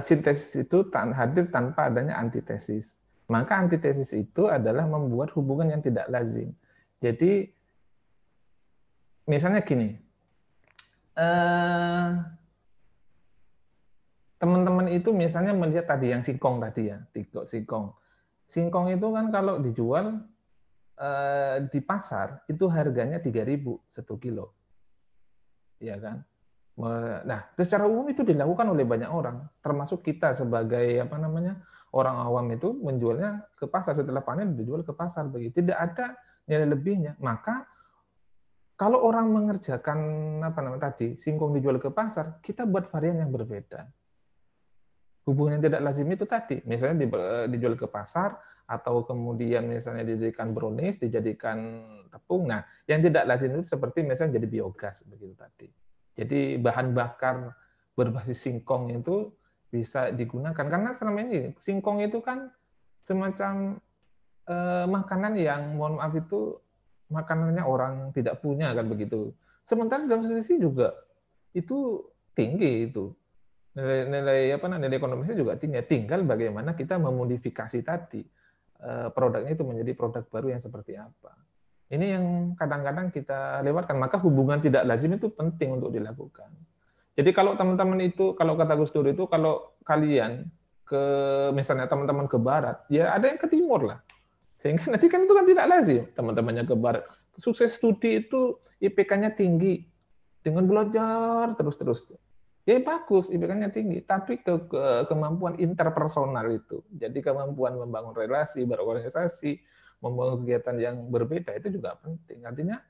sintesis itu hadir tanpa adanya antitesis. Maka antitesis itu adalah membuat hubungan yang tidak lazim. Jadi misalnya gini, teman-teman itu misalnya melihat tadi yang singkong tadi ya, singkong. Singkong itu kan kalau dijual di pasar itu harganya 3.000 1 kilo. Ya kan? Nah, secara umum itu dilakukan oleh banyak orang, termasuk kita sebagai orang awam itu menjualnya ke pasar, setelah panen dijual ke pasar begitu. Tidak ada nilai lebihnya. Maka kalau orang mengerjakan tadi singkong dijual ke pasar, kita buat varian yang berbeda. Hubungan yang tidak lazim itu tadi, misalnya dijual ke pasar atau kemudian misalnya dijadikan brownies, dijadikan tepung. Nah, yang tidak lazim itu seperti misalnya jadi biogas begitu tadi. Jadi bahan bakar berbasis singkong itu bisa digunakan karena selama ini singkong itu kan semacam makanan yang mohon maaf itu makanannya orang tidak punya kan begitu. Sementara dalam sisi juga itu tinggi itu nilai ekonomisnya juga tinggi. Tinggal bagaimana kita memodifikasi tadi produknya itu menjadi produk baru yang seperti apa. Ini yang kadang-kadang kita lewatkan. Maka hubungan tidak lazim itu penting untuk dilakukan. Jadi kalau teman-teman itu, kalau kata Gus Dur itu, kalau kalian misalnya teman-teman ke barat, ya ada yang ke timur lah. Sehingga nanti kan itu kan tidak lazim teman-temannya ke barat. Sukses studi itu IPK-nya tinggi dengan belajar terus-terus. Ya bagus, IPK-nya tinggi, tapi kemampuan interpersonal itu, jadi kemampuan membangun relasi, berorganisasi, membangun kegiatan yang berbeda itu juga penting. Artinya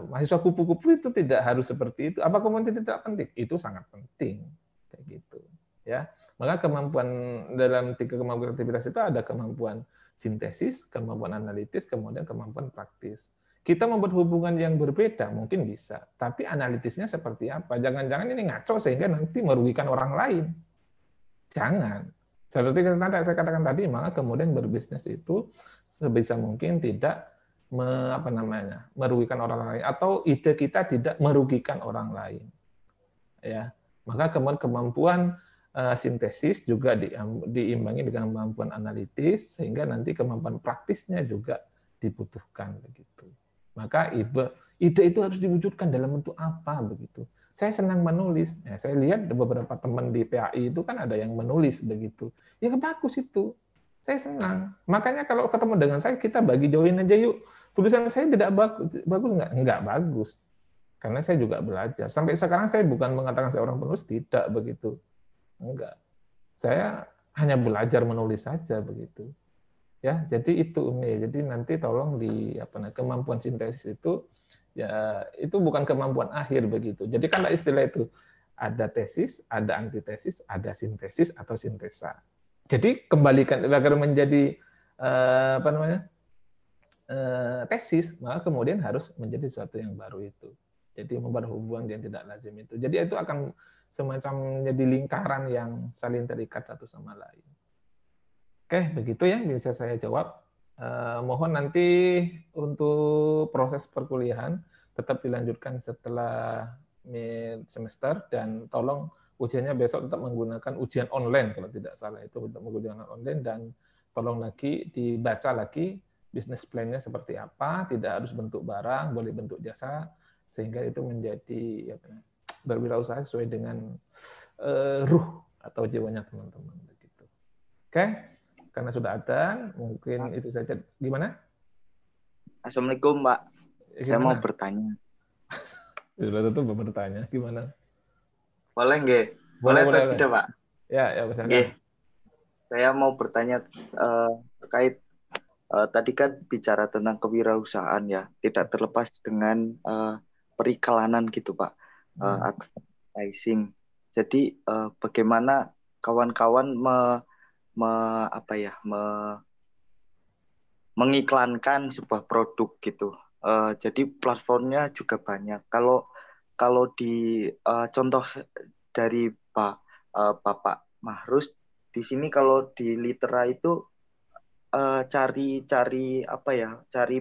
mahasiswa kupu-kupu itu tidak harus seperti itu. Apa kemudian tidak penting? Itu sangat penting, kayak gitu. Ya, maka kemampuan dalam 3 kemampuan kreativitas itu ada kemampuan sintesis, kemampuan analitis, kemudian kemampuan praktis. Kita membuat hubungan yang berbeda mungkin bisa, tapi analitisnya seperti apa? Jangan-jangan ini ngaco sehingga nanti merugikan orang lain. Jangan. Seperti saya katakan tadi, maka kemudian berbisnis itu sebisa mungkin tidak merugikan orang lain, atau ide kita tidak merugikan orang lain. Ya, maka kemudian kemampuan sintesis juga diimbangi dengan kemampuan analitis, sehingga nanti kemampuan praktisnya juga dibutuhkan begitu. Maka ide itu harus diwujudkan dalam bentuk apa begitu. Saya senang menulis. Ya, saya lihat beberapa teman di PAI itu kan ada yang menulis begitu. Ya bagus itu. Saya senang. Makanya kalau ketemu dengan saya, kita bagi join aja yuk. Tulisan saya tidak bagus nggak? Nggak bagus. Karena saya juga belajar. Sampai sekarang saya bukan mengatakan saya orang penulis, tidak begitu. Enggak. Saya hanya belajar menulis saja begitu. Ya, jadi itu Umi. Jadi nanti tolong kemampuan sintesis itu ya itu bukan kemampuan akhir begitu. Jadi kan ada istilah itu, ada tesis, ada antitesis, ada sintesis atau sintesa. Jadi kembalikan agar menjadi tesis, maka kemudian harus menjadi sesuatu yang baru itu. Jadi membuat hubungan yang tidak lazim itu. Jadi itu akan semacam menjadi lingkaran yang saling terikat satu sama lain. Oke, begitu ya bisa saya jawab. Mohon nanti untuk proses perkuliahan tetap dilanjutkan setelah mid semester, dan tolong ujiannya besok tetap menggunakan ujian online kalau tidak salah, itu tetap menggunakan online, dan tolong lagi dibaca lagi bisnis plan-nya seperti apa, tidak harus bentuk barang, boleh bentuk jasa, sehingga itu menjadi berwirausaha sesuai dengan ruh atau jiwanya teman-teman begitu. Oke? Karena sudah ada, mungkin itu saja. Gimana? Assalamualaikum, Pak. Saya mau bertanya. Sudah tentu bertanya. Gimana? Boleh nggak? Boleh atau tidak, Pak? Ya, misalkan. Nggih. Saya mau bertanya terkait tadi kan bicara tentang kewirausahaan ya, tidak terlepas dengan periklanan gitu, Pak. Advertising. Jadi bagaimana kawan-kawan mengiklankan sebuah produk gitu. Jadi platformnya juga banyak. Kalau di contoh dari Bapak Mahrus di sini, kalau di Litera itu cari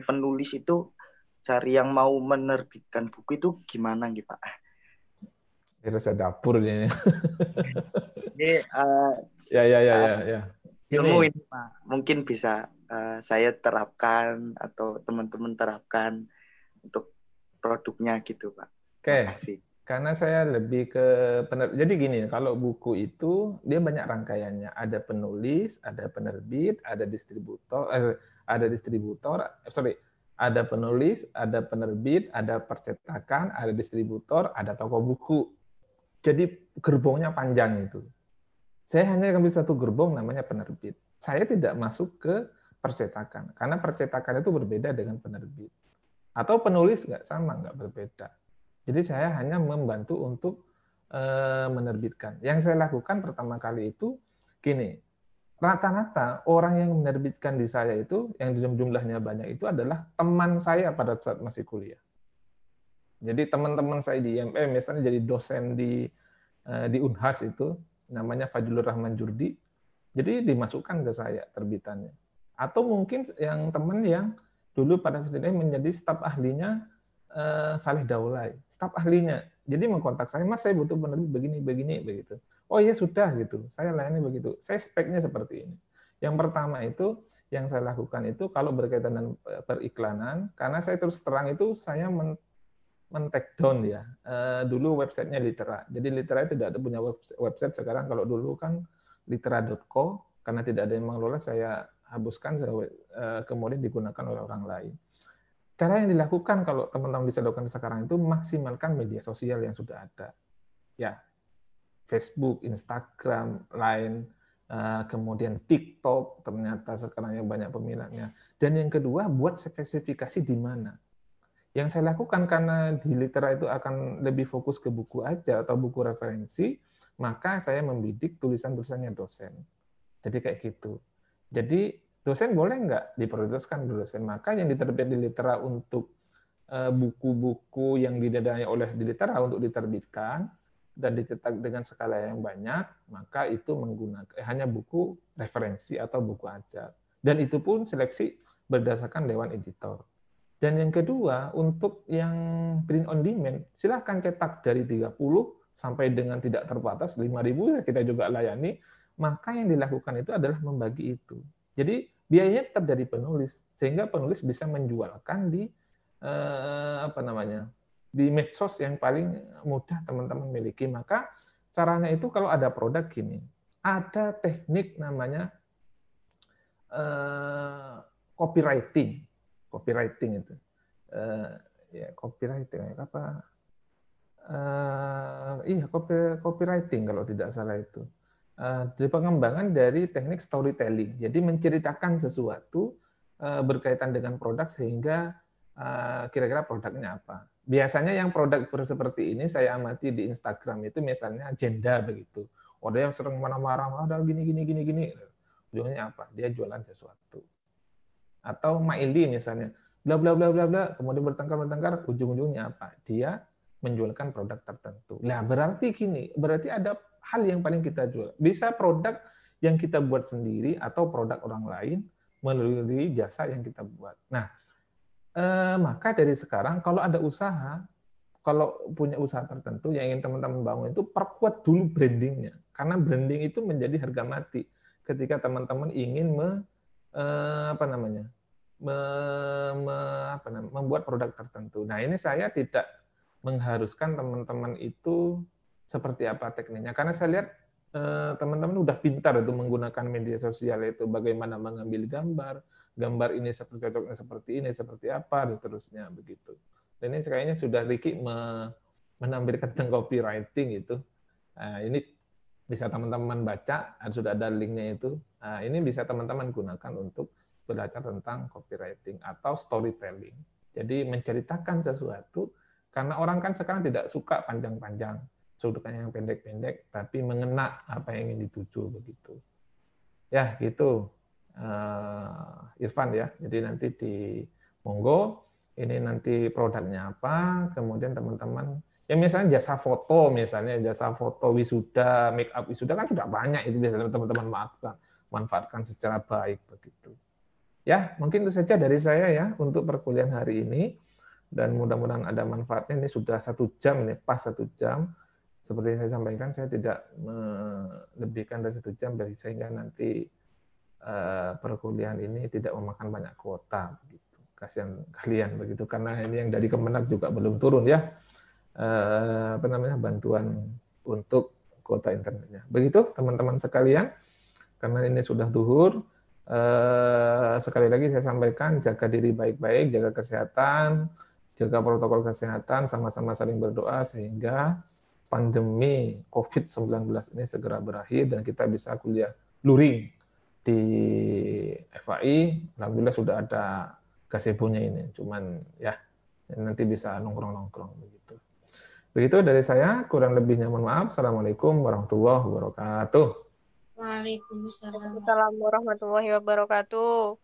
penulis itu, cari yang mau menerbitkan buku itu gimana gitu, Pak? Rasa dapur ini. Ini Ya. Ilmu ini, Pak, mungkin bisa saya terapkan atau teman-teman terapkan untuk produknya gitu, Pak. Oke. Makasih. Karena saya lebih ke jadi gini, kalau buku itu dia banyak rangkaiannya. Ada penulis, ada penerbit, ada penulis, ada penerbit, ada percetakan, ada distributor, ada toko buku. Jadi gerbongnya panjang itu. Saya hanya ambil satu gerbong namanya penerbit. Saya tidak masuk ke percetakan, karena percetakan itu berbeda dengan penerbit. Atau penulis nggak berbeda. Jadi saya hanya membantu untuk menerbitkan. Yang saya lakukan pertama kali itu gini, rata-rata orang yang menerbitkan di saya itu, yang jumlahnya banyak itu adalah teman saya pada saat masih kuliah. Jadi teman-teman saya di IMM, misalnya jadi dosen di Unhas itu, namanya Fajrul Rahman Jurdi, jadi dimasukkan ke saya terbitannya. Atau mungkin yang teman yang dulu pada saat ini menjadi staf ahlinya Saleh Daulay, staf ahlinya. Jadi mengkontak saya, Mas, saya butuh penerbit begini, begitu. Oh iya sudah gitu, saya layani begitu. Saya speknya seperti ini. Yang pertama itu, yang saya lakukan itu kalau berkaitan dengan periklanan, karena saya terus terang itu saya men-take down ya. Dulu websitenya Litera. Jadi Litera tidak ada punya website sekarang. Kalau dulu kan litera.co, karena tidak ada yang mengelola, saya hapuskan, kemudian digunakan oleh orang lain. Cara yang dilakukan kalau teman-teman bisa lakukan sekarang itu maksimalkan media sosial yang sudah ada. Ya, Facebook, Instagram, Line, kemudian TikTok, ternyata sekarang yang banyak peminatnya. Dan yang kedua, buat spesifikasi di mana. Yang saya lakukan karena di Litera itu akan lebih fokus ke buku aja atau buku referensi, maka saya membidik tulisan-tulisannya dosen. Jadi kayak gitu. Jadi dosen boleh nggak diprioritaskan dosen? Maka yang diterbit di Litera untuk buku-buku yang didanai oleh di Litera untuk diterbitkan, dan dicetak dengan skala yang banyak, maka itu menggunakan hanya buku referensi atau buku ajar. Dan itu pun seleksi berdasarkan dewan editor. Dan yang kedua, untuk yang print on demand, silahkan cetak dari 30 sampai dengan tidak terbatas 5.000 ya kita juga layani. Maka yang dilakukan itu adalah membagi itu. Jadi biayanya tetap dari penulis, sehingga penulis bisa menjualkan di di medsos yang paling mudah teman-teman miliki. Maka caranya itu kalau ada produk gini, ada teknik namanya copywriting itu. Copywriting apa? Copywriting kalau tidak salah itu. Dari pengembangan dari teknik storytelling. Jadi menceritakan sesuatu berkaitan dengan produk sehingga kira-kira produknya apa. Biasanya yang produk seperti ini saya amati di Instagram itu misalnya agenda begitu. Ada yang sering marah-marah, ada gini. Ujungnya apa? Dia jualan sesuatu. Atau Maili misalnya, bla bla bla bla bla, kemudian bertengkar, ujung-ujungnya apa? Dia menjualkan produk tertentu. Nah, berarti ada hal yang paling kita jual. Bisa produk yang kita buat sendiri atau produk orang lain melalui jasa yang kita buat. Nah, maka dari sekarang kalau ada usaha, kalau punya usaha tertentu yang ingin teman-teman bangun itu perkuat dulu brandingnya, karena branding itu menjadi harga mati ketika teman-teman ingin membuat produk tertentu. Nah, ini saya tidak mengharuskan teman-teman itu seperti apa tekniknya, karena saya lihat teman-teman udah pintar itu menggunakan media sosial itu, bagaimana mengambil gambar ini cocoknya seperti ini, seperti apa, dan seterusnya begitu. Dan ini kayaknya sudah Ricky menampilkan tentang copywriting itu. Nah, ini bisa teman-teman baca, sudah ada linknya itu. Nah, ini bisa teman-teman gunakan untuk belajar tentang copywriting atau storytelling. Jadi menceritakan sesuatu, karena orang kan sekarang tidak suka panjang-panjang, suka yang pendek-pendek, tapi mengena apa yang ingin dituju begitu. Ya, gitu. Irfan ya. Jadi nanti di monggo ini nanti produknya apa, kemudian teman-teman ya misalnya jasa foto wisuda, make up wisuda kan sudah banyak itu biasanya teman-teman manfaatkan secara baik begitu. Ya, mungkin itu saja dari saya ya untuk perkuliahan hari ini, dan mudah-mudahan ada manfaatnya. Ini sudah 1 jam nih, pas 1 jam. Seperti yang saya sampaikan, saya tidak melebihkan dari 1 jam sehingga nanti perkuliahan ini tidak memakan banyak kuota begitu. Kasihan kalian begitu, karena ini yang dari Kemenak juga belum turun ya bantuan untuk kuota internetnya. Begitu teman-teman sekalian, karena ini sudah zuhur, sekali lagi saya sampaikan, jaga diri baik-baik, jaga kesehatan, jaga protokol kesehatan, sama-sama saling berdoa sehingga pandemi COVID-19 ini segera berakhir dan kita bisa kuliah luring di FAI. Alhamdulillah sudah ada gazebo-nya ini, cuman ya nanti bisa nongkrong-nongkrong begitu. Begitu dari saya, kurang lebihnya mohon maaf. Assalamualaikum warahmatullahi wabarakatuh. Waalaikumsalam Assalamualaikum warahmatullahi wabarakatuh.